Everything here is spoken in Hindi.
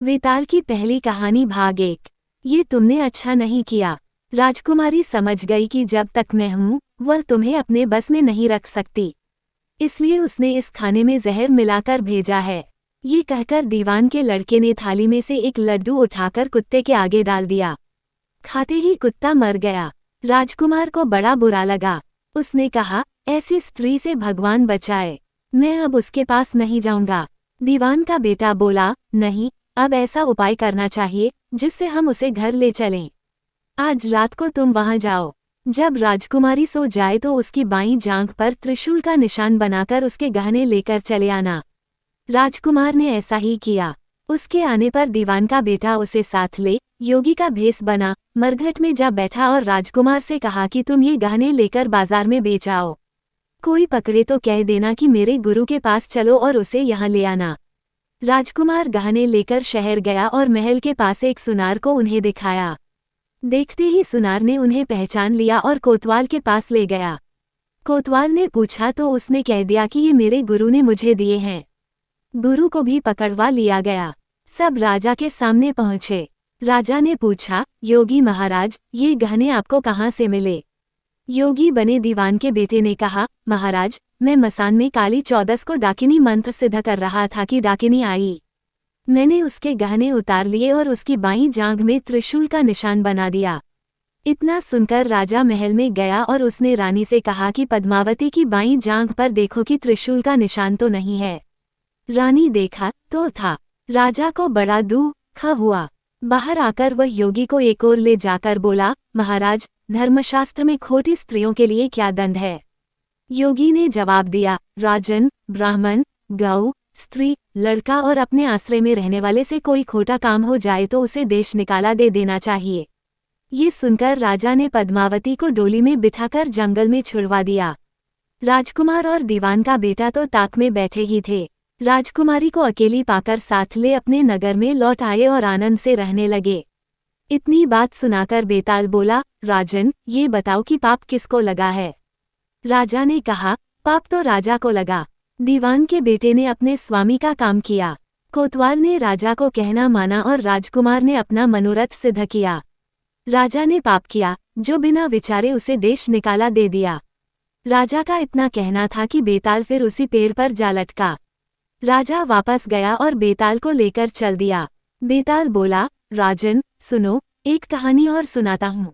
वेताल की पहली कहानी भाग 1। ये तुमने अच्छा नहीं किया। राजकुमारी समझ गई कि जब तक मैं हूँ वह तुम्हें अपने बस में नहीं रख सकती, इसलिए उसने इस खाने में जहर मिलाकर भेजा है। ये कहकर दीवान के लड़के ने थाली में से एक लड्डू उठाकर कुत्ते के आगे डाल दिया। खाते ही कुत्ता मर गया। राजकुमार को बड़ा बुरा लगा। उसने कहा, ऐसी स्त्री से भगवान बचाए, मैं अब उसके पास नहीं जाऊंगा। दीवान का बेटा बोला, नहीं, अब ऐसा उपाय करना चाहिए जिससे हम उसे घर ले चलें। आज रात को तुम वहां जाओ। जब राजकुमारी सो जाए तो उसकी बाईं जांघ पर त्रिशूल का निशान बनाकर उसके गहने लेकर चले आना। राजकुमार ने ऐसा ही किया। उसके आने पर दीवान का बेटा उसे साथ ले योगी का भेष बना मरघट में जा बैठा और राजकुमार से कहा कि तुम ये गहने लेकर बाजार में बेच आओ। कोई पकड़े तो कह देना कि मेरे गुरु के पास चलो और उसे यहाँ ले आना। राजकुमार गहने लेकर शहर गया और महल के पास एक सुनार को उन्हें दिखाया। देखते ही सुनार ने उन्हें पहचान लिया और कोतवाल के पास ले गया। कोतवाल ने पूछा तो उसने कह दिया कि ये मेरे गुरु ने मुझे दिए हैं। गुरु को भी पकड़वा लिया गया। सब राजा के सामने पहुंचे। राजा ने पूछा, योगी महाराज, ये गहने आपको कहाँ से मिले? योगी बने दीवान के बेटे ने कहा, महाराज, मैं मसान में काली चौदस को डाकिनी मंत्र सिद्ध कर रहा था कि डाकिनी आई। मैंने उसके गहने उतार लिए और उसकी बाईं जांघ में त्रिशूल का निशान बना दिया। इतना सुनकर राजा महल में गया और उसने रानी से कहा कि पद्मावती की बाईं जांघ पर देखो कि त्रिशूल का निशान तो नहीं है। रानी देखा तो था। राजा को बड़ा दुख हुआ। बाहर आकर वह योगी को एक ओर ले जाकर बोला, महाराज, धर्मशास्त्र में खोटी स्त्रियों के लिए क्या दंड है? योगी ने जवाब दिया, राजन, ब्राह्मण, गौ, स्त्री, लड़का और अपने आश्रय में रहने वाले से कोई खोटा काम हो जाए तो उसे देश निकाला दे देना चाहिए। ये सुनकर राजा ने पद्मावती को डोली में बिठाकर जंगल में छुड़वा दिया। राजकुमार और दीवान का बेटा तो ताक में बैठे ही थे। राजकुमारी को अकेली पाकर साथ ले अपने नगर में लौट आए और आनंद से रहने लगे। इतनी बात सुनाकर बेताल बोला, राजन, ये बताओ कि पाप किसको लगा है? राजा ने कहा, पाप तो राजा को लगा। दीवान के बेटे ने अपने स्वामी का काम किया। कोतवाल ने राजा को कहना माना और राजकुमार ने अपना मनोरथ सिद्ध किया। राजा ने पाप किया, जो बिना विचारे उसे देश निकाला दे दिया। राजा का इतना कहना था कि बेताल फिर उसी पेड़ पर जा लटका। राजा वापस गया और बेताल को लेकर चल दिया। बेताल बोला, राजन, सुनो, एक कहानी और सुनाता हूँ।